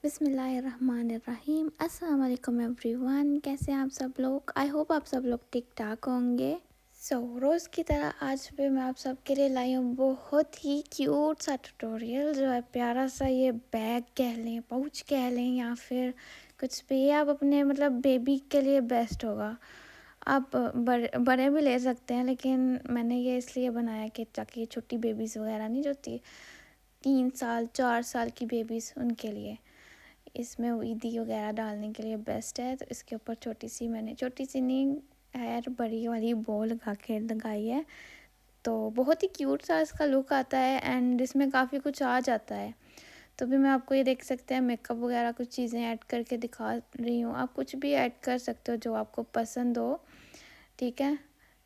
बिस्मिल्लाहिर्रहमानिर्रहीम। अस्सलाम वालेकुम एवरीवन, कैसे हैं आप सब लोग। आई होप आप सब लोग ठीक ठाक होंगे। रोज़ की तरह आज भी मैं आप सबके लिए लाई हूँ बहुत ही क्यूट सा ट्यूटोरियल, जो है प्यारा सा। ये बैग कह लें, पाउच कह लें, या फिर कुछ भी आप अपने मतलब बेबी के लिए बेस्ट होगा। आप बड़े भी ले सकते हैं, लेकिन मैंने ये इसलिए बनाया कि ताकि छोटी बेबीज़ वगैरह नहीं जो होती 3 साल 4 साल की बेबीज़, उनके लिए इसमें ईदी वगैरह डालने के लिए बेस्ट है। तो इसके ऊपर मैंने छोटी सी नहीं है, बड़ी वाली बॉल लगाई है। तो बहुत ही क्यूट सा इसका लुक आता है, एंड इसमें काफ़ी कुछ आ जाता है। तो भी मैं आपको ये देख सकते हैं मेकअप वगैरह कुछ चीज़ें ऐड करके दिखा रही हूँ। आप कुछ भी ऐड कर सकते हो जो आपको पसंद हो, ठीक है।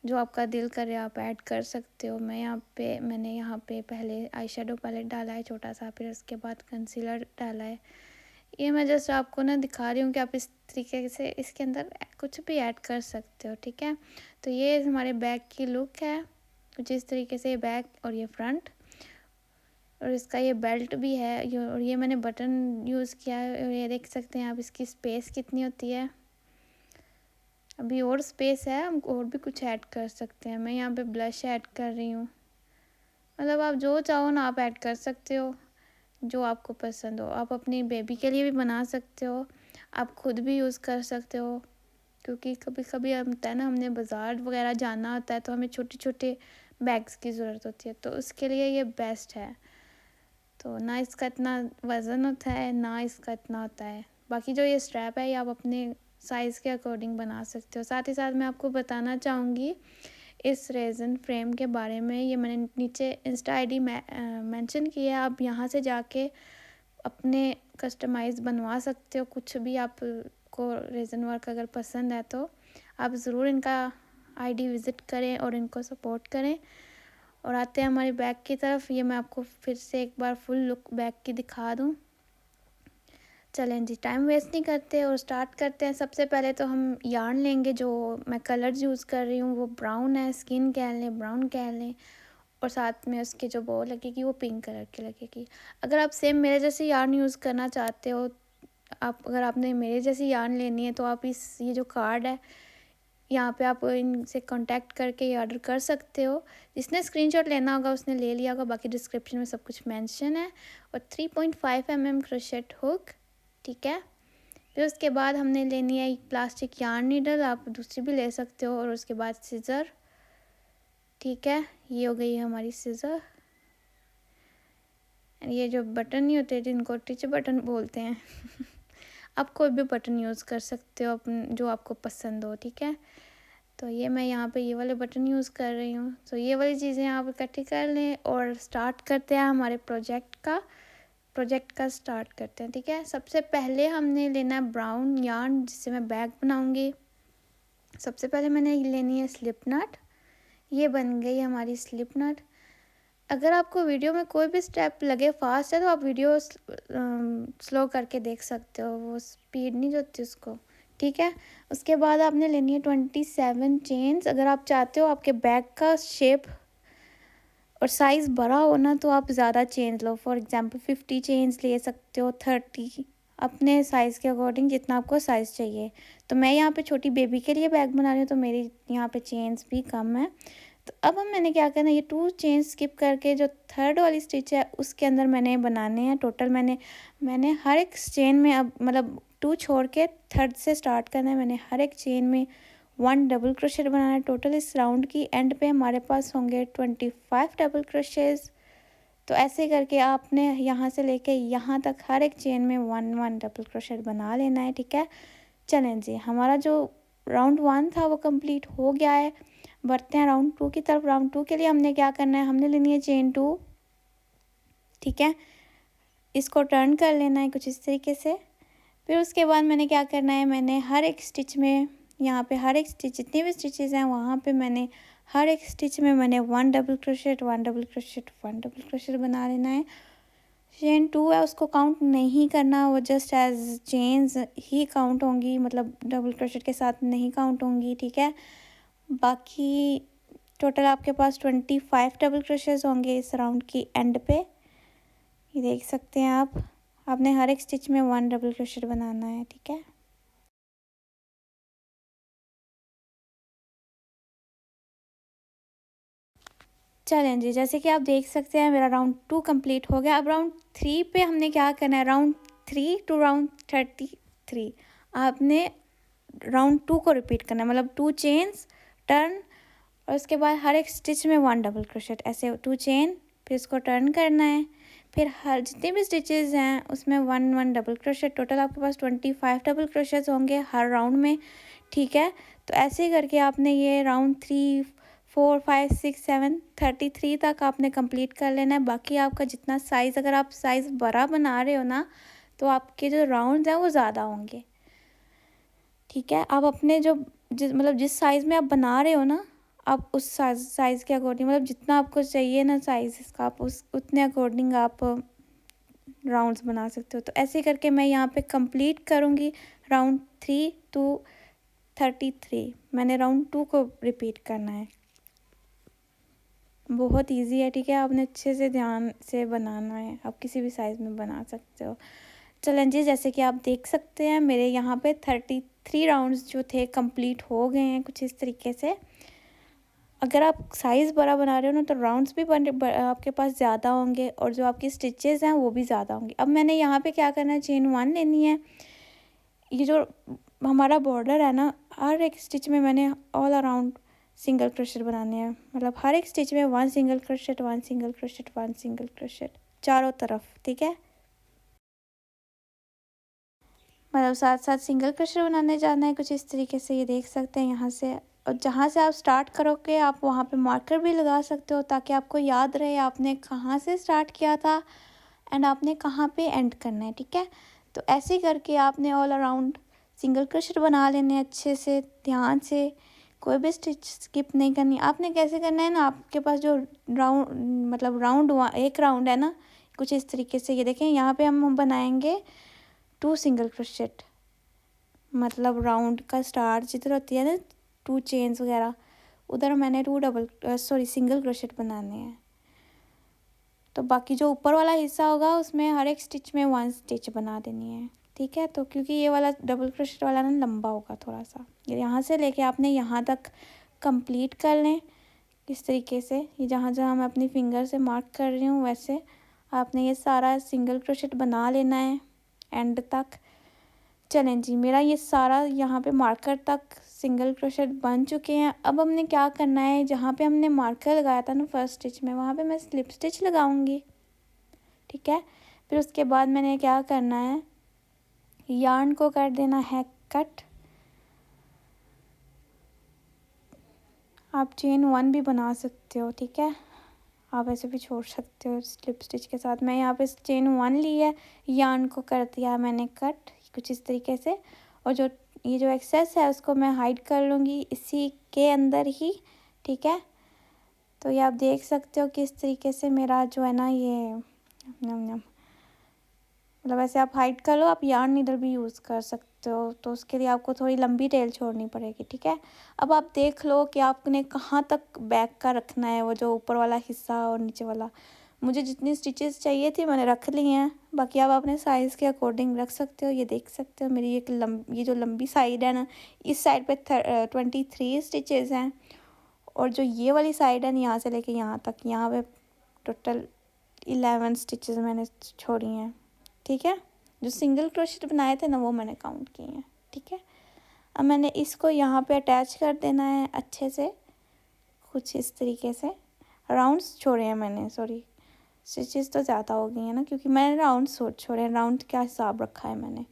जो आपका दिल करे आप ऐड कर सकते हो। मैंने यहाँ पे पहले आई शेडो पैलेट डाला है छोटा सा, फिर उसके बाद कंसीलर डाला है। ये मैं जस्ट आपको ना दिखा रही हूँ कि आप इस तरीके से इसके अंदर कुछ भी ऐड कर सकते हो, ठीक है। तो ये हमारे बैग की लुक है कुछ इस तरीके से, बैग और ये फ्रंट, और इसका ये बेल्ट भी है। और ये मैंने बटन यूज़ किया है, और ये देख सकते हैं आप इसकी स्पेस कितनी होती है। अभी और स्पेस है, हम और भी कुछ ऐड कर सकते हैं। मैं यहाँ पे ब्लश ऐड कर रही हूँ। मतलब आप जो चाहो ना आप ऐड कर सकते हो, जो आपको पसंद हो। आप अपनी बेबी के लिए भी बना सकते हो, आप खुद भी यूज़ कर सकते हो। क्योंकि कभी कभी होता है ना, हमने बाज़ार वगैरह जाना होता है तो हमें छोटे छोटे बैग्स की ज़रूरत होती है, तो उसके लिए ये बेस्ट है। तो ना इसका इतना वज़न होता है, ना इसका इतना होता है। बाकी जो ये स्ट्रैप है, ये आप अपने साइज़ के अकॉर्डिंग बना सकते हो। साथ ही साथ मैं आपको बताना चाहूँगी इस रेज़न फ्रेम के बारे में। ये मैंने नीचे इंस्टा आईडी मेंशन किया है, आप यहाँ से जाके अपने कस्टमाइज़ बनवा सकते हो। कुछ भी आपको रेज़न वर्क अगर पसंद है तो आप ज़रूर इनका आईडी विज़िट करें और इनको सपोर्ट करें। और आते हैं हमारे बैग की तरफ। ये मैं आपको फिर से एक बार फुल लुक बैग की दिखा दूँ। चलें जी, टाइम वेस्ट नहीं करते और स्टार्ट करते हैं। सबसे पहले तो हम यार्न लेंगे। जो मैं कलर्स यूज़ कर रही हूँ वो ब्राउन है, स्किन कह लें, ब्राउन कह लें, और साथ में उसकी जो बॉल लगेगी वो पिंक कलर की लगेगी। अगर आप सेम मेरे जैसे यार्न यूज़ करना चाहते हो, अगर आपने मेरे जैसी यार्न लेनी है, तो आप ये जो कार्ड है यहाँ पे आप इनसे कांटेक्ट करके ये ऑर्डर कर सकते हो। जिसने स्क्रीनशॉट लेना होगा उसने ले लिया होगा, बाकी डिस्क्रिप्शन में सब कुछ मेंशन है। और 3.5 mm क्रोशेट हुक, ठीक है। फिर उसके बाद हमने लेनी है एक प्लास्टिक यार्न नीडल, आप दूसरी भी ले सकते हो। और उसके बाद सीज़र, ठीक है। ये हो गई है हमारी सीज़र। ये जो बटन नहीं होते जिनको टिच बटन बोलते हैं आप कोई भी बटन यूज़ कर सकते हो जो आपको पसंद हो, ठीक है। तो ये मैं यहाँ पे ये वाले बटन यूज़ कर रही हूँ। तो ये वाली चीज़ें आप इकट्ठी कर लें और स्टार्ट करते हैं हमारे प्रोजेक्ट का स्टार्ट करते हैं, ठीक है। सबसे पहले हमने लेना है ब्राउन यार्न, जिससे मैं बैग बनाऊँगी। सबसे पहले मैंने लेनी है स्लिप नट। ये बन गई हमारी स्लिप नट। अगर आपको वीडियो में कोई भी स्टेप लगे फास्ट है तो आप वीडियो स्लो करके देख सकते हो, वो स्पीड नहीं होती उसको, ठीक है। उसके बाद आपने लेनी है 27 चेन्स। अगर आप चाहते हो आपके बैग का शेप और साइज़ बड़ा हो ना, तो आप ज़्यादा chains low. For example 50 chains ले सकते हो, 30, अपने साइज़ के अकॉर्डिंग जितना आपको साइज़ चाहिए। तो मैं यहाँ पे छोटी बेबी के लिए बैग बना रही हूँ, तो मेरी यहाँ पे चेन्स भी कम है। तो अब मैंने क्या करना है, ये 2 चेन स्किप करके जो थर्ड वाली स्टिच है उसके अंदर मैंने बनाने हैं। टोटल मैंने हर एक चेन में, अब मतलब 2 छोड़ के थर्ड से स्टार्ट करना है। मैंने हर एक चेन में 1 डबल क्रोशेट बनाना है। टोटल इस राउंड की एंड पे हमारे पास होंगे 25 डबल क्रोशेज। तो ऐसे करके आपने यहाँ से लेके यहाँ तक हर एक चेन में 1 डबल क्रोशेट बना लेना है, ठीक है। चलें जी, हमारा जो राउंड 1 था वो कंप्लीट हो गया है। बढ़ते हैं राउंड 2 की तरफ। राउंड 2 के लिए हमने क्या करना है, हमने लेनी है चेन 2, ठीक है। इसको टर्न कर लेना है कुछ इस तरीके से। फिर उसके बाद मैंने क्या करना है, मैंने हर एक स्टिच में, यहाँ पे हर एक स्टिच जितनी भी स्टिचेस हैं वहाँ पे मैंने हर एक स्टिच में मैंने 1 double crochet 1 double crochet 1 double crochet बना लेना है। चेन 2 है उसको काउंट नहीं करना, वो जस्ट एज चेन्स ही काउंट होंगी, मतलब डबल क्रोशेट के साथ नहीं काउंट होंगी, ठीक है। बाकी टोटल आपके पास 25 डबल क्रोशेस होंगे इस राउंड की एंड पे, ये देख सकते हैं आप। आपने हर एक स्टिच में 1 डबल क्रोशेट बनाना है, ठीक है। चलें जी, जैसे कि आप देख सकते हैं मेरा राउंड 2 कंप्लीट हो गया। अब राउंड 3 पे हमने क्या करना है, राउंड 3 टू राउंड 33 आपने राउंड 2 को रिपीट करना है, मतलब 2 चेन्स, टर्न, और उसके बाद हर एक स्टिच में 1 डबल क्रोशेट, ऐसे 2 चेन, फिर इसको टर्न करना है, फिर हर जितने भी स्टिचेस हैं उसमें 1 डबल क्रोशेट। टोटल आपके पास 25 डबल क्रोशेट्स होंगे हर राउंड में, ठीक है। तो ऐसे ही करके आपने ये राउंड 3 4 5 6 7 33 तक आपने कंप्लीट कर लेना है। बाकी आपका जितना साइज़, अगर आप साइज़ बड़ा बना रहे हो ना, तो आपके जो राउंड्स हैं वो ज़्यादा होंगे, ठीक है। आप अपने जो मतलब जिस साइज़ में आप बना रहे हो ना, आप उस साइज़ के अकॉर्डिंग, मतलब जितना आपको चाहिए ना साइज़ इसका, आप उस उतने अकॉर्डिंग आप राउंड्स बना सकते हो। तो ऐसे करके मैं यहाँ पे कंप्लीट करूँगी राउंड 3 टू 33। मैंने राउंड 2 को रिपीट करना है। बहुत इजी है, ठीक है। आपने अच्छे से ध्यान से बनाना है, आप किसी भी साइज़ में बना सकते हो। चलें जी, जैसे कि आप देख सकते हैं मेरे यहाँ पे 33 राउंड्स जो थे कंप्लीट हो गए हैं कुछ इस तरीके से। अगर आप साइज़ बड़ा बना रहे हो ना, तो राउंड्स भी आपके पास ज़्यादा होंगे और जो आपकी स्टिचेस हैं वो भी ज़्यादा होंगे। अब मैंने यहाँ पे क्या करना है, चेन 1 लेनी है। ये जो हमारा बॉर्डर है ना, हर एक स्टिच में मैंने ऑल अराउंड सिंगल क्रोशेट बनाने हैं, मतलब हर एक स्टिच में 1 single crochet 1 single crochet 1 single crochet चारों तरफ, ठीक है। मतलब साथ साथ सिंगल क्रोशेट बनाने जाना है कुछ इस तरीके से, ये देख सकते हैं यहाँ से। और जहाँ से आप स्टार्ट करोगे आप वहाँ पे मार्कर भी लगा सकते हो, ताकि आपको याद रहे आपने कहाँ से स्टार्ट किया था एंड आपने कहाँ पे एंड करना है, ठीक है। तो ऐसे करके आपने ऑल अराउंड सिंगल क्रोशेट बना लेने अच्छे से, ध्यान से, कोई भी स्टिच स्किप नहीं करनी। आपने कैसे करना है ना, आपके पास जो राउंड मतलब एक राउंड है ना, कुछ इस तरीके से, ये देखें यहाँ पे हम बनाएंगे 2 सिंगल क्रोशेट, मतलब राउंड का स्टार्ट जिधर होती है ना 2 चेन्स वगैरह, उधर मैंने सिंगल क्रोशेट बनाने हैं। तो बाकी जो ऊपर वाला हिस्सा होगा उसमें हर एक स्टिच में 1 स्टिच बना देनी है, ठीक है। तो क्योंकि ये वाला डबल क्रोशेट वाला ना लंबा होगा थोड़ा सा, यहाँ से लेके आपने यहाँ तक कंप्लीट कर लें इस तरीके से। ये जहाँ जहाँ मैं अपनी फिंगर से मार्क कर रही हूँ वैसे आपने ये सारा सिंगल क्रोशेट बना लेना है एंड तक। चलें जी, मेरा ये सारा यहाँ पे मार्कर तक सिंगल क्रोशेट बन चुके हैं। अब हमने क्या करना है, जहाँ पे हमने मार्कर लगाया था ना फर्स्ट स्टिच में, वहाँ पे मैं स्लिप स्टिच लगाऊंगी, ठीक है। फिर उसके बाद मैंने क्या करना है, यार्न को कर देना है कट। आप चेन 1 भी बना सकते हो, ठीक है, आप ऐसे भी छोड़ सकते हो स्लिप स्टिच के साथ। मैं यहाँ पे चेन 1 ली है, यार्न को कर दिया मैंने कट कुछ इस तरीके से, और जो ये जो एक्सेस है उसको मैं हाइड कर लूँगी इसी के अंदर ही, ठीक है। तो ये आप देख सकते हो किस तरीके से मेरा जो है ना ये मतलब ऐसे आप हाइड कर लो। आप यार्न नीडल भी यूज़ कर सकते हो, तो उसके लिए आपको थोड़ी लंबी टेल छोड़नी पड़ेगी, ठीक है। अब आप देख लो कि आपने कहाँ तक बैक का रखना है, वो जो ऊपर वाला हिस्सा और नीचे वाला। मुझे जितनी स्टिचेस चाहिए थी मैंने रख ली हैं, बाकी आप अपने साइज़ के अकॉर्डिंग रख सकते हो। ये देख सकते हो मेरी ये जो लंबी साइड है ना, इस साइड पे 23 स्टिचेस हैं, और जो ये वाली साइड है ना, यहाँ से लेके यहाँ तक, यहाँ पे टोटल 11 स्टिचेस मैंने छोड़ी हैं, ठीक है। जो सिंगल क्रोशेट बनाए थे ना वो मैंने काउंट किए हैं, ठीक है। अब मैंने इसको यहाँ पे अटैच कर देना है अच्छे से कुछ इस तरीके से। राउंड्स छोड़े हैं मैंने, सॉरी स्टिचेस तो ज़्यादा हो गई हैं ना, क्योंकि मैंने राउंड छोड़े हैं। राउंड क्या हिसाब रखा है मैंने,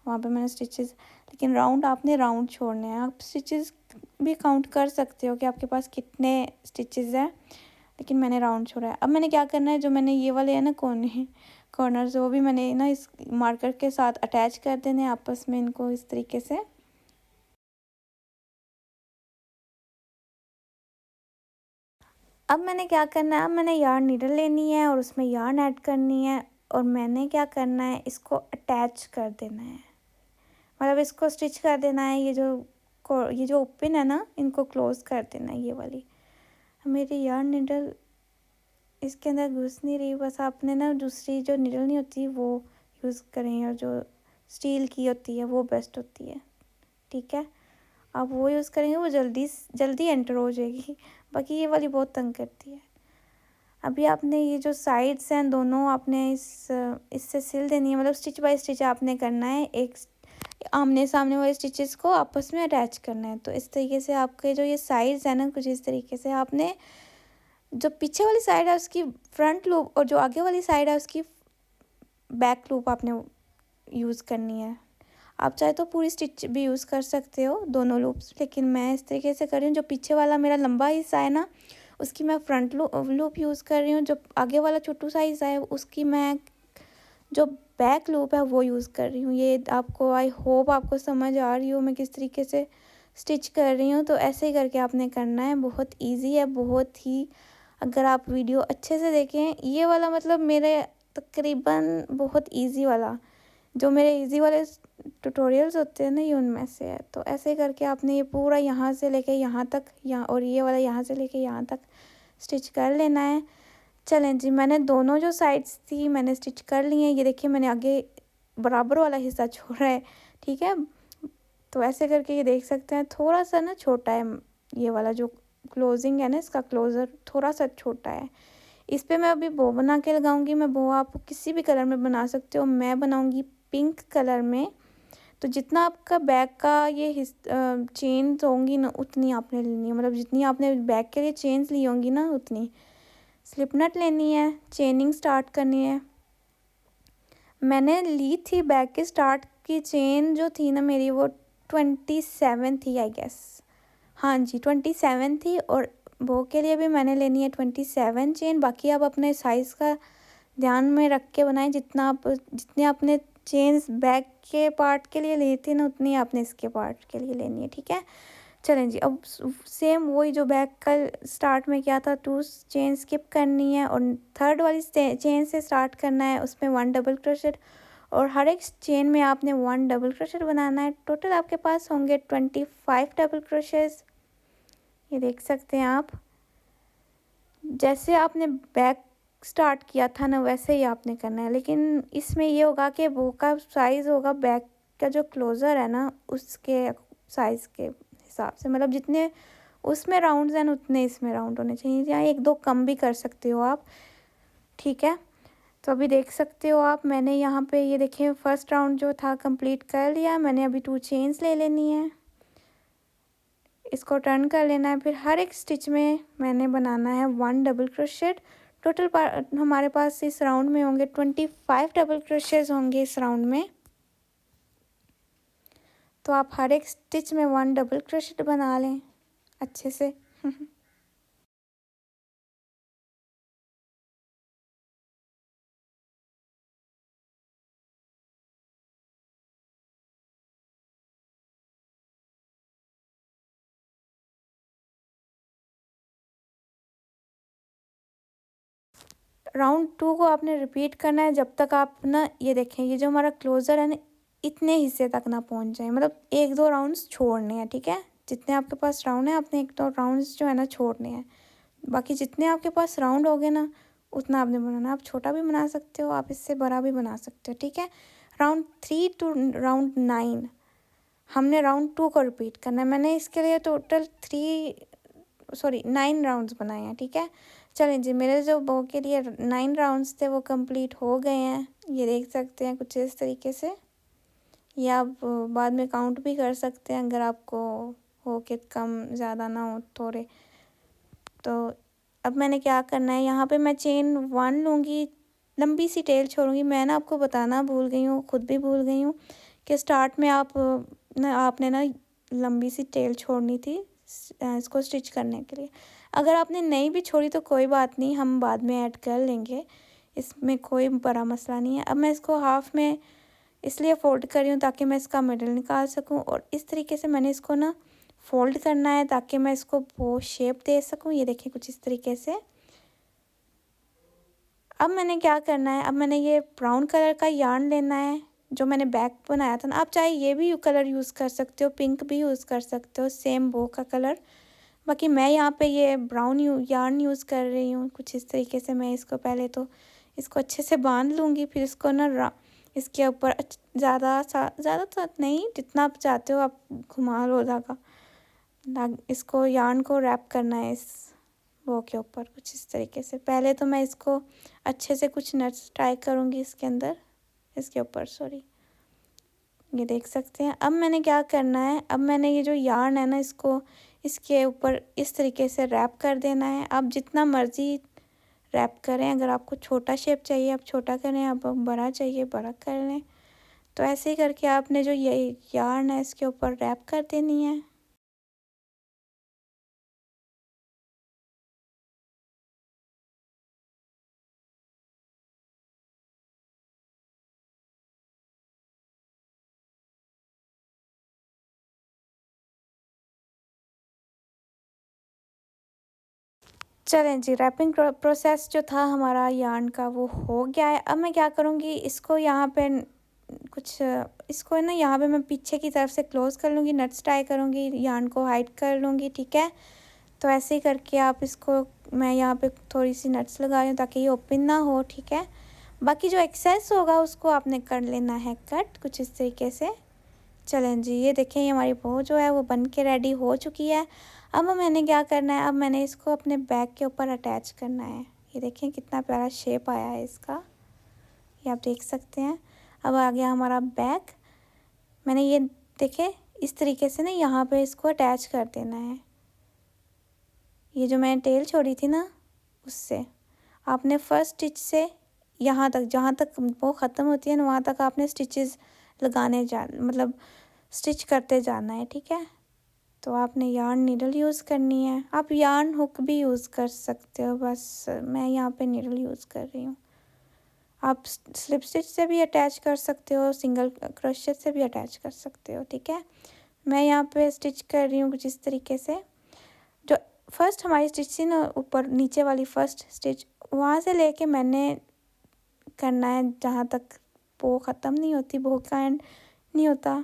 वहाँ पे मैंने स्टिचेस, लेकिन राउंड आपने राउंड छोड़ने हैं। आप स्टिचेस भी काउंट कर सकते हो कि आपके पास कितने स्टिचेस हैं, लेकिन मैंने राउंड छोड़ा है। अब मैंने क्या करना है, जो मैंने ये वाले है ना कॉर्नर्स, वो भी मैंने ना इस मार्कर के साथ अटैच कर देने आपस में, इनको इस तरीके से। अब मैंने क्या करना है, अब मैंने यार्न नीडल लेनी है और उसमें यार्न ऐड करनी है, और मैंने क्या करना है, इसको अटैच कर देना है, मतलब इसको स्टिच कर देना है। ये जो ओपन है ना, इनको क्लोज कर देना है, ये वाली। मेरी यार्न नीडल इसके अंदर घुस नहीं रही, बस आपने ना दूसरी जो नीडल नहीं होती वो यूज़ करें, और जो स्टील की होती है वो बेस्ट होती है, ठीक है। आप वो यूज़ करेंगे, वो जल्दी एंटर हो जाएगी। बाकी ये वाली बहुत तंग करती है। अभी आपने ये जो साइड्स हैं दोनों आपने इससे सिल देनी है, मतलब स्टिच बाय स्टिच आपने करना है। एक आमने सामने वाले स्टिचेस को आपस में अटैच करना है। तो इस तरीके से आपके जो ये साइड्स हैं ना, कुछ इस तरीके से आपने जो पीछे वाली साइड है उसकी फ्रंट लूप, और जो आगे वाली साइड है उसकी बैक लूप आपने यूज़ करनी है। आप चाहे तो पूरी स्टिच भी यूज़ कर सकते हो, दोनों लूप्स, लेकिन मैं इस तरीके से कर रही हूँ। जो पीछे वाला मेरा लंबा हिस्सा है ना, उसकी मैं फ्रंट लूप यूज़ कर रही हूँ। जो आगे वाला छोटू सा हिस्सा है उसकी मैं जो बैक लूप है वो यूज़ कर रही हूँ। ये आपको, आई होप आपको समझ आ रही हो मैं किस तरीके से स्टिच कर रही हूँ। तो ऐसे ही करके आपने करना है, बहुत ईजी है, बहुत ही। अगर आप वीडियो अच्छे से देखें, ये वाला मतलब मेरे तकरीबन बहुत ईजी वाला, जो मेरे ईजी वाले ट्यूटोरियल्स होते हैं ना, ये उनमें से है। तो ऐसे करके आपने ये पूरा यहाँ से लेके यहाँ तक, यहाँ, और ये वाला यहाँ से लेके यहाँ तक स्टिच कर लेना है। चलें जी, मैंने दोनों जो साइड्स थी मैंने स्टिच कर ली हैं। ये देखिए मैंने आगे बराबर वाला हिस्सा छोड़ा है, ठीक है। तो ऐसे करके ये देख सकते हैं, थोड़ा सा ना छोटा है ये वाला, जो क्लोजिंग है ना इसका क्लोज़र थोड़ा सा छोटा है। इस पे मैं अभी बो बना के लगाऊंगी। मैं बो आप किसी भी कलर में बना सकते हो, मैं बनाऊंगी पिंक कलर में। तो जितना आपका बैक का ये चेन्स होंगी ना, उतनी आपने लेनी है, मतलब जितनी आपने बैक के लिए चेन्स ली होंगी ना, उतनी स्लिप नट लेनी है, चेनिंग स्टार्ट करनी है। मैंने ली थी बैक के स्टार्ट की चेन जो थी ना मेरी, वो 27 थी आई गेस। हाँ जी 27 थी, और बो के लिए भी मैंने लेनी है 27 चेन। बाकी आप अपने साइज़ का ध्यान में रख के बनाएं, जितने आपने चेन्स बैक के पार्ट के लिए ली थी ना, उतनी आपने इसके पार्ट के लिए लेनी है, ठीक है। चलें जी, अब सेम वही जो बैक का स्टार्ट में किया था, 2 चेन स्किप करनी है, और थर्ड वाली चेन से स्टार्ट करना है, उसमें 1 डबल क्रोशेट, और हर एक चेन में आपने 1 डबल क्रोशेट बनाना है। टोटल आपके पास होंगे 25 डबल क्रोशेस। ये देख सकते हैं आप, जैसे आपने बैक स्टार्ट किया था ना, वैसे ही आपने करना है। लेकिन इसमें ये होगा कि वो का साइज़ होगा बैक का जो क्लोज़र है ना, उसके साइज़ के हिसाब से, मतलब जितने उसमें राउंड्स हैं उतने इसमें राउंड होने चाहिए, या 1-2 कम भी कर सकते हो आप, ठीक है। तो अभी देख सकते हो आप, मैंने यहाँ पे ये देखिए फर्स्ट राउंड जो था कंप्लीट कर लिया मैंने। अभी 2 चेन्स ले लेनी है, इसको टर्न कर लेना है, फिर हर एक स्टिच में मैंने बनाना है 1 डबल क्रोशेट। टोटल हमारे पास इस राउंड में होंगे 25 डबल क्रोशेस होंगे इस राउंड में। तो आप हर एक स्टिच में 1 डबल क्रोशेट बना लें अच्छे से। राउंड 2 को आपने रिपीट करना है जब तक आप ना, ये देखें ये जो हमारा क्लोज़र है ना, इतने हिस्से तक ना पहुंच जाए, मतलब 1-2 राउंड्स छोड़ने हैं, ठीक है। जितने आपके पास राउंड है आपने 1-2 राउंड्स जो है ना छोड़ने हैं। बाकी जितने आपके पास राउंड हो गए ना, उतना आपने बनाना। आप छोटा भी बना सकते हो, आप इससे बड़ा भी बना सकते हो, ठीक है। राउंड 3 टू राउंड 9 हमने राउंड 2 को रिपीट करना है। मैंने इसके लिए टोटल 9 राउंड्स बनाए हैं, ठीक है। चलें जी, मेरे जो बो के लिए 9 राउंड्स थे वो कंप्लीट हो गए हैं। ये देख सकते हैं कुछ इस तरीके से। ये आप बाद में काउंट भी कर सकते हैं अगर आपको हो कि कम ज़्यादा ना हो थोड़े। तो अब मैंने क्या करना है, यहाँ पे मैं चेन 1 लूँगी, लंबी सी टेल छोड़ूंगी। मैं ना आपको बताना भूल गई हूँ, खुद भी भूल गई हूँ कि स्टार्ट में आपने ना लंबी सी टेल छोड़नी थी इसको स्टिच करने के लिए। अगर आपने नहीं भी छोड़ी तो कोई बात नहीं, हम बाद में ऐड कर लेंगे, इसमें कोई बड़ा मसला नहीं है। अब मैं इसको हाफ में इसलिए फ़ोल्ड कर रही हूँ ताकि मैं इसका मिडल निकाल सकूँ, और इस तरीके से मैंने इसको ना फ़ोल्ड करना है ताकि मैं इसको वो शेप दे सकूँ। ये देखिए कुछ इस तरीके से। अब मैंने क्या करना है, अब मैंने ये ब्राउन कलर का यार्न लेना है जो मैंने बैक बनाया था ना। आप चाहे ये भी कलर यूज़ कर सकते हो, पिंक भी यूज़ कर सकते हो, सेम बो का कलर। बाकी मैं यहाँ पे ये ब्राउन यार्न यूज़ कर रही हूँ। कुछ इस तरीके से मैं इसको पहले तो इसको अच्छे से बांध लूँगी, फिर इसको ना इसके ऊपर ज़्यादा नहीं, जितना आप चाहते हो आप घुमा लो धागा। इसको यार्न को रैप करना है इस वो के ऊपर कुछ इस तरीके से। पहले तो मैं इसको अच्छे से कुछ नट्स ट्राई करूँगी इसके अंदर, इसके ऊपर सॉरी, ये देख सकते हैं। अब मैंने क्या करना है, अब मैंने ये जो यार्न है ना इसको इसके ऊपर इस तरीके से रैप कर देना है। आप जितना मर्ज़ी रैप करें, अगर आपको छोटा शेप चाहिए आप छोटा करें, आप बड़ा चाहिए बड़ा कर लें। तो ऐसे ही करके आपने जो ये यार्न है इसके ऊपर रैप कर देनी है। चलें जी, रैपिंग प्रोसेस जो था हमारा यार्न का वो हो गया है। अब मैं क्या करूँगी, इसको यहाँ पे कुछ इसको ना यहाँ पे मैं पीछे की तरफ से क्लोज़ कर लूँगी, नट्स टाई करूँगी, यार्न को हाइड कर लूँगी, ठीक है। तो ऐसे ही करके आप इसको, मैं यहाँ पे थोड़ी सी नट्स लगा रही हूँ ताकि ये ओपन ना हो, ठीक है। बाकी जो एक्सेस होगा उसको आपने कर लेना है कट कुछ इस तरीके से। चलें जी, ये देखें ये हमारी बो जो है वो बन के रेडी हो चुकी है। अब मैंने क्या करना है, अब मैंने इसको अपने बैग के ऊपर अटैच करना है। ये देखें कितना प्यारा शेप आया है इसका, ये आप देख सकते हैं। अब आ गया हमारा बैग। मैंने ये देखे इस तरीके से ना यहाँ पे इसको अटैच कर देना है। ये जो मैंने टेल छोड़ी थी ना उससे आपने फर्स्ट स्टिच से यहाँ तक, जहाँ तक वो ख़त्म होती है ना वहाँ तक आपने स्टिचेस लगाने मतलब स्टिच करते जाना है, ठीक है। तो आपने यार्न नीडल यूज़ करनी है, आप यार्न हुक भी यूज़ कर सकते हो, बस मैं यहाँ पे नीडल यूज़ कर रही हूँ। आप स्लिप स्टिच से भी अटैच कर सकते हो, सिंगल क्रोशेट से भी अटैच कर सकते हो, ठीक है। मैं यहाँ पे स्टिच कर रही हूँ कुछ इस तरीके से। जो फर्स्ट हमारी स्टिच थी ना ऊपर नीचे वाली फर्स्ट स्टिच, वहाँ से लेके मैंने करना है जहाँ तक बो ख़त्म नहीं होती, बो का एंड नहीं होता।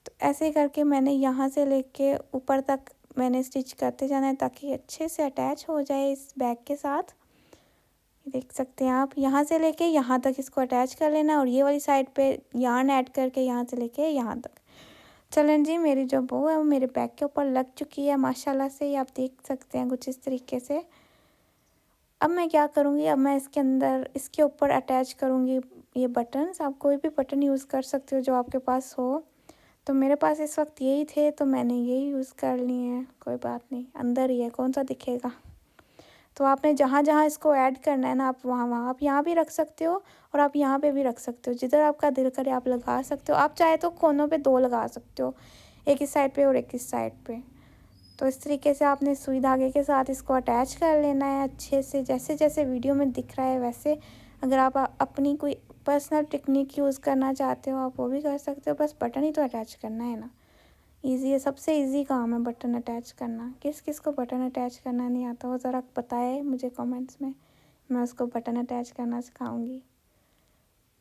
तो ऐसे करके मैंने यहाँ से लेके ऊपर तक मैंने स्टिच करते जाना है ताकि अच्छे से अटैच हो जाए इस बैग के साथ। देख सकते हैं आप, यहाँ से लेके यहाँ तक इसको अटैच कर लेना और ये वाली साइड पे यार्न ऐड करके यहाँ से लेके यहाँ तक। चलें जी, मेरी जो बो है वो मेरे बैग के ऊपर लग चुकी है माशाल्लाह से, ये आप देख सकते हैं कुछ इस तरीके से। अब मैं क्या करूँगी, अब मैं इसके अंदर इसके ऊपर अटैच करूँगी ये बटन्स। आप कोई भी बटन यूज़ कर सकते हो जो आपके पास हो। तो मेरे पास इस वक्त यही थे तो मैंने यही यूज़ कर लिए हैं, कोई बात नहीं, अंदर ही है कौन सा दिखेगा। तो आपने जहाँ जहाँ इसको ऐड करना है ना आप वहाँ वहाँ, आप यहाँ भी रख सकते हो और आप यहाँ पे भी रख सकते हो, जिधर आपका दिल करे आप लगा सकते हो। आप चाहे तो कोनों पे 2 लगा सकते हो, एक इस साइड पे और एक इस साइड पे। तो इस तरीके से आपने सुई धागे के साथ इसको अटैच कर लेना है अच्छे से, जैसे जैसे वीडियो में दिख रहा है वैसे। अगर आप अपनी कोई पर्सनल टेक्निक यूज़ करना चाहते हो आप वो भी कर सकते हो, बस बटन ही तो अटैच करना है ना। ईज़ी है, सबसे ईज़ी काम है बटन अटैच करना। किस किस को बटन अटैच करना नहीं आता वो ज़रा बताए मुझे कमेंट्स में, मैं उसको बटन अटैच करना सिखाऊंगी।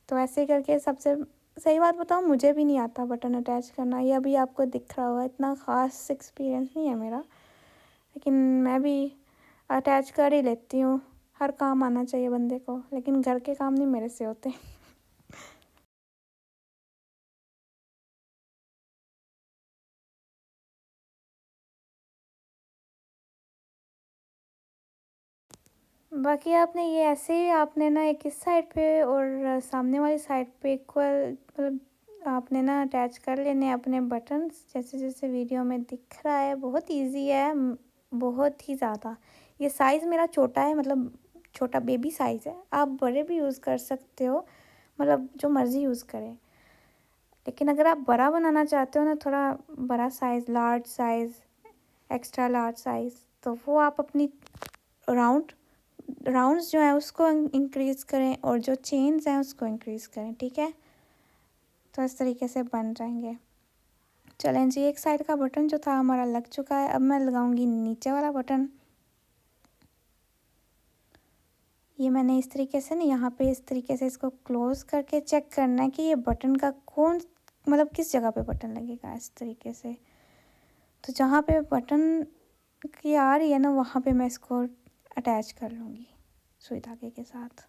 तो ऐसे करके सबसे सही बात बताऊँ, मुझे भी नहीं आता बटन अटैच करना, ये अभी आपको दिख रहा होगा, इतना ख़ास एक्सपीरियंस नहीं है मेरा, लेकिन मैं भी अटैच कर ही लेती हूँ। हर काम आना चाहिए बंदे को, लेकिन घर के काम नहीं मेरे से होते। बाकी आपने ये ऐसे ही आपने ना एक इस साइड पे और सामने वाली साइड पे इक्वल मतलब आपने ना अटैच कर लेने अपने बटन्स, जैसे जैसे वीडियो में दिख रहा है। बहुत इजी है, बहुत ही ज़्यादा। ये साइज़ मेरा छोटा है, मतलब छोटा बेबी साइज़ है, आप बड़े भी यूज़ कर सकते हो, मतलब जो मर्ज़ी यूज़ करें। लेकिन अगर आप बड़ा बनाना चाहते हो ना, थोड़ा बड़ा size, large size, extra large size, तो वो आप अपनी राउंड्स जो है उसको इंक्रीज़ करें और जो चेन्स हैं उसको इंक्रीज़ करें, ठीक है। तो इस तरीके से बन जाएंगे। चलें जी, एक साइड का बटन जो था हमारा लग चुका है। अब मैं लगाऊंगी नीचे वाला बटन। ये मैंने इस तरीके से ना यहाँ पे इस तरीके से इसको क्लोज़ करके चेक करना है कि ये बटन का कौन मतलब किस जगह पे बटन लगेगा, इस तरीके से। तो जहाँ पे बटन की आ रही है ना वहाँ पे मैं इसको अटैच कर लूँगी सुई धागे के साथ,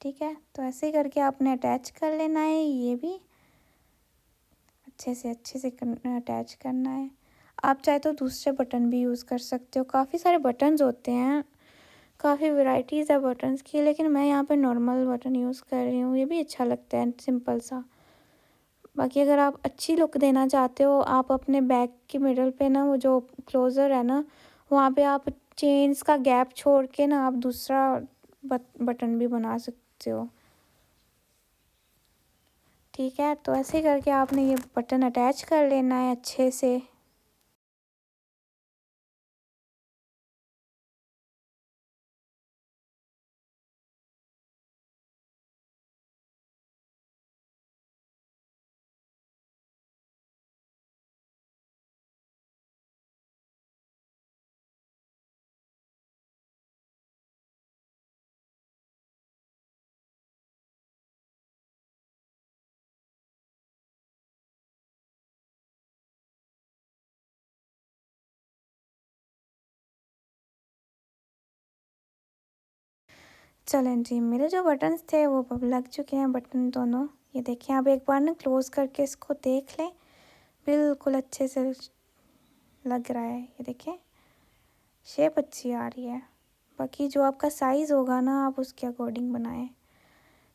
ठीक है। तो ऐसे ही करके आपने अटैच कर लेना है, ये भी अच्छे से अटैच करना है। आप चाहे तो दूसरे बटन भी यूज़ कर सकते हो, काफ़ी सारे बटन्स होते हैं, काफ़ी वैरायटीज़ है बटन्स की, लेकिन मैं यहाँ पे नॉर्मल बटन यूज़ कर रही हूँ, ये भी अच्छा लगता है, सिंपल सा। बाकी अगर आप अच्छी लुक देना चाहते हो, आप अपने बैक के मिडल पे ना वो जो क्लोज़र है ना, वहाँ पे आप चेन्स का गैप छोड़ के ना आप दूसरा बटन भी बना सकते हो, ठीक है। तो ऐसे करके आपने ये बटन अटैच कर लेना है अच्छे से। चलें जी, मेरे जो बटन्स थे वो अब लग चुके हैं बटन दोनों। ये देखिए, आप एक बार ना क्लोज़ करके इसको देख लें, बिल्कुल अच्छे से लग रहा है। ये देखिए, शेप अच्छी आ रही है। बाकी जो आपका साइज़ होगा ना, आप उसके अकॉर्डिंग बनाएं।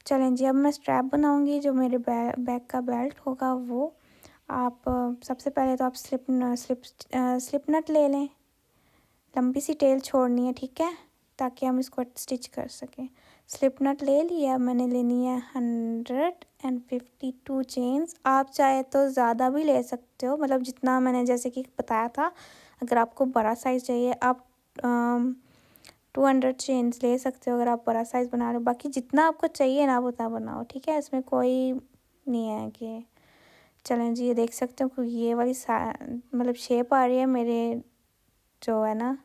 चलें जी, अब मैं स्ट्रैप बनाऊंगी। जो मेरे बैक का बेल्ट होगा वो आप सबसे पहले तो आप स्लिप नट ले लें। लंबी सी टेल छोड़नी है, ठीक है, ताकि हम इसको स्टिच कर सकें। स्लिप नट ले लिया मैंने, लेनी है 152 चेन्स। आप चाहे तो ज़्यादा भी ले सकते हो, मतलब जितना मैंने जैसे कि बताया था। अगर आपको बड़ा साइज़ चाहिए, आप 200 चेन्स ले सकते हो अगर आप बड़ा साइज़ बना रहे हो। बाकी जितना आपको चाहिए ना, आप उतना बनाओ, ठीक है, इसमें कोई नहीं है कि। चलें जी, ये देख सकते हो कि ये वाली मतलब शेप आ रही है मेरे जो है ना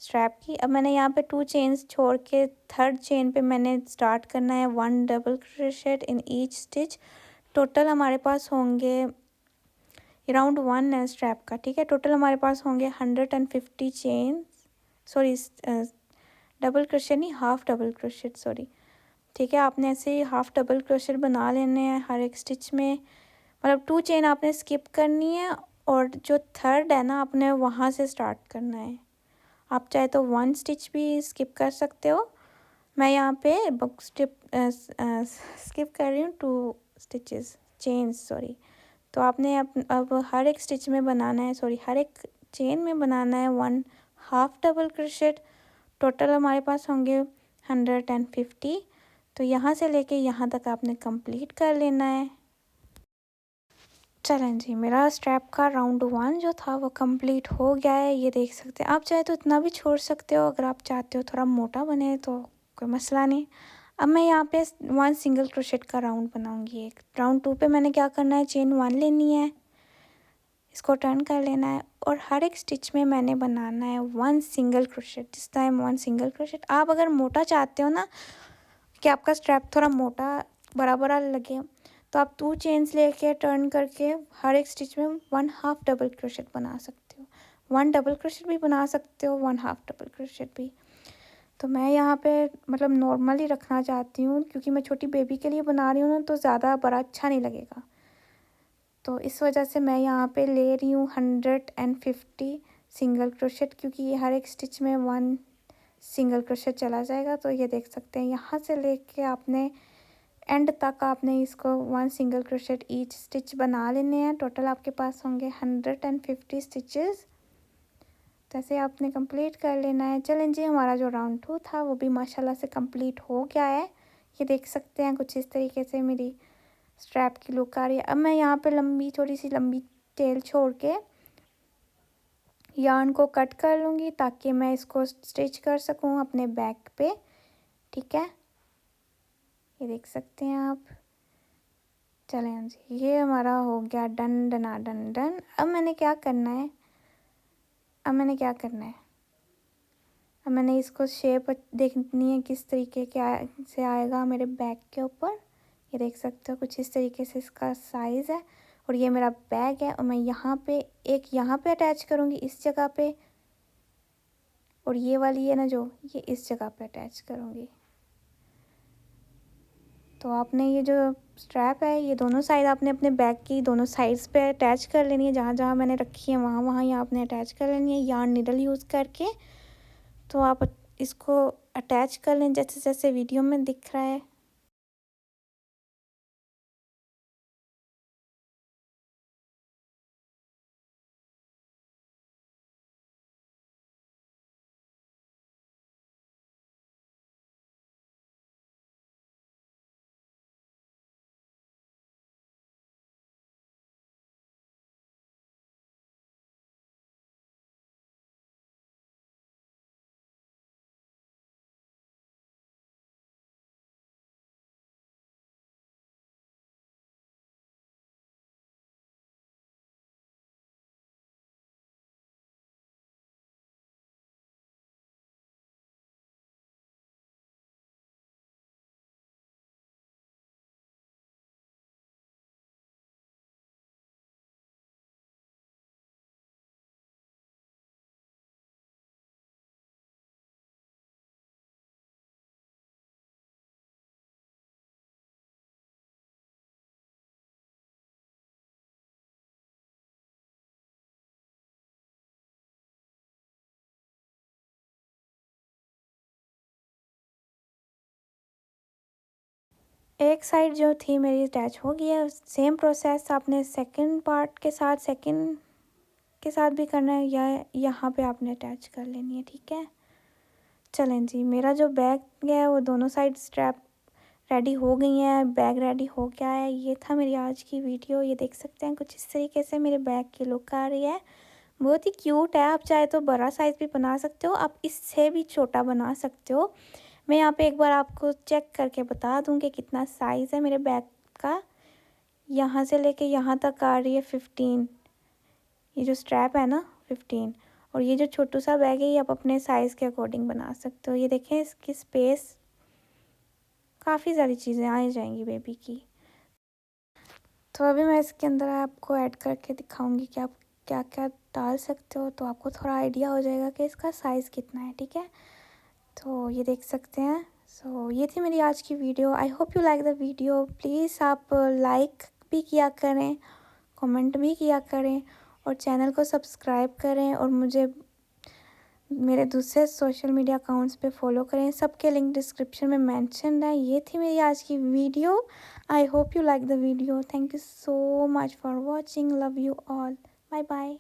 स्ट्रैप की। अब मैंने यहाँ पे 2 चेन्स छोड़ के थर्ड चेन पे मैंने स्टार्ट करना है 1 double crochet in each stitch. Total हमारे पास होंगे अराउंड 1 है स्ट्रैप का, ठीक है। टोटल हमारे पास होंगे 150 चेन, सॉरी डबल क्रोशेट नहीं, हाफ डबल क्रोशेट, सॉरी, ठीक है। आपने ऐसे ही हाफ डबल क्रोशेट बना लेने हैं हर एक स्टिच में। मतलब 2 चेन आपने स्किप करनी है, और जो थर्ड है ना, आपने वहाँ से स्टार्ट करना है। आप चाहे तो 1 स्टिच भी स्किप कर सकते हो। मैं यहाँ पे स्किप कर रही हूँ 2 स्टिचेस चेन्स, सॉरी। तो आपने अब हर एक स्टिच में बनाना है, सॉरी, हर एक चेन में बनाना है 1 हाफ डबल क्रोशेट। टोटल हमारे पास होंगे 150। तो यहाँ से लेके यहाँ तक आपने कंप्लीट कर लेना है। चलें जी, मेरा स्ट्रैप का राउंड 1 जो था वो कंप्लीट हो गया है। ये देख सकते हैं, आप चाहे तो इतना भी छोड़ सकते हो, अगर आप चाहते हो थोड़ा मोटा बने तो कोई मसला नहीं। अब मैं यहाँ पे 1 सिंगल क्रोशेट का राउंड बनाऊंगी। एक राउंड 2 पे मैंने क्या करना है, चेन 1 लेनी है, इसको टर्न कर लेना है, और हर एक स्टिच में मैंने बनाना है 1 single crochet, this time 1 single crochet. आप अगर मोटा चाहते हो ना कि आपका स्ट्रैप थोड़ा मोटा बड़ा बड़ा लगे, तो आप 2 चेन्स लेके टर्न करके हर एक स्टिच में 1 हाफ डबल क्रोशेट बना सकते हो। 1 डबल क्रोशेट भी बना सकते हो, 1 हाफ डबल क्रोशेट भी। तो मैं यहाँ पे मतलब नॉर्मल ही रखना चाहती हूँ, क्योंकि मैं छोटी बेबी के लिए बना रही हूँ ना, तो ज़्यादा बड़ा अच्छा नहीं लगेगा। तो इस वजह से मैं यहाँ पे ले रही हूँ 150 सिंगल क्रोशेट, क्योंकि ये हर एक स्टिच में 1 सिंगल क्रोशेट चला जाएगा। तो ये देख सकते हैं, यहाँ से लेके आपने एंड तक आपने इसको 1 सिंगल क्रोशेट ईच स्टिच बना लेने हैं। टोटल आपके पास होंगे 150 स्टिचेस। तो ऐसे आपने कंप्लीट कर लेना है। चलें जी, हमारा जो राउंड 2 था वो भी माशाल्लाह से कंप्लीट हो गया है। ये देख सकते हैं, कुछ इस तरीके से मेरी स्ट्रैप की लुक आ रही है। अब मैं यहाँ पे थोड़ी सी लंबी टेल छोड़ के यार्न को कट कर लूँगी, ताकि मैं इसको स्टिच कर सकूँ अपने बैक पे, ठीक है। ये देख सकते हैं आप। चलें जी, ये हमारा हो गया डन डना डन डन। अब मैंने क्या करना है, अब मैंने इसको शेप देखनी है किस तरीके के से आएगा मेरे बैक के ऊपर। ये देख सकते हो, कुछ इस तरीके से इसका साइज़ है। और ये मेरा बैग है, और मैं यहाँ पे यहाँ पे अटैच करूँगी इस जगह पे, और ये वाली है ना जो, ये इस जगह पे अटैच करूँगी। तो आपने ये जो स्ट्रैप है ये दोनों साइड आपने अपने बैग की दोनों साइड्स पे अटैच कर लेनी है, जहाँ जहाँ मैंने रखी है वहाँ वहाँ ये आपने अटैच कर लेनी है यार्न नीडल यूज़ करके। तो आप इसको अटैच कर लें जैसे जैसे वीडियो में दिख रहा है। एक साइड जो थी मेरी अटैच हो गई है, सेम प्रोसेस आपने सेकंड पार्ट के साथ सेकंड के साथ भी करना है, या यहाँ पे आपने अटैच कर लेनी है। ठीक है, चलें जी, मेरा जो बैग है वो दोनों साइड स्ट्रैप रेडी हो गई हैं, बैग रेडी हो गया है। ये था मेरी आज की वीडियो। ये देख सकते हैं कुछ इस तरीके से मेरे बैग की लुक आ रही है, बहुत ही क्यूट है। आप चाहे तो बड़ा साइज़ भी बना सकते हो, आप इससे भी छोटा बना सकते हो। मैं यहाँ पे एक बार आपको चेक करके बता दूँ कि कितना साइज़ है मेरे बैग का। यहाँ से लेके यहाँ तक आ रही है 15, ये जो स्ट्रैप है ना 15, और ये जो छोटू सा बैग है ये आप अपने साइज़ के अकॉर्डिंग बना सकते हो। ये देखें इसकी स्पेस, काफ़ी सारी चीज़ें आ जाएंगी बेबी की। तो अभी मैं इसके अंदर आपको ऐड करके दिखाऊंगी कि आप क्या क्या डाल सकते हो, तो आपको थोड़ा आइडिया हो जाएगा कि इसका साइज़ कितना है। ठीक है, तो ये देख सकते हैं। सो ये थी मेरी आज की video. I hope you like the video. Please आप लाइक भी किया करें, कमेंट भी किया करें, और चैनल को सब्सक्राइब करें, और मुझे मेरे दूसरे सोशल मीडिया अकाउंट्स पे फॉलो करें। सबके लिंक डिस्क्रिप्शन में मेंशन है। ये थी मेरी आज की video. I hope you like the video. Thank you so much for watching. Love you all. Bye bye.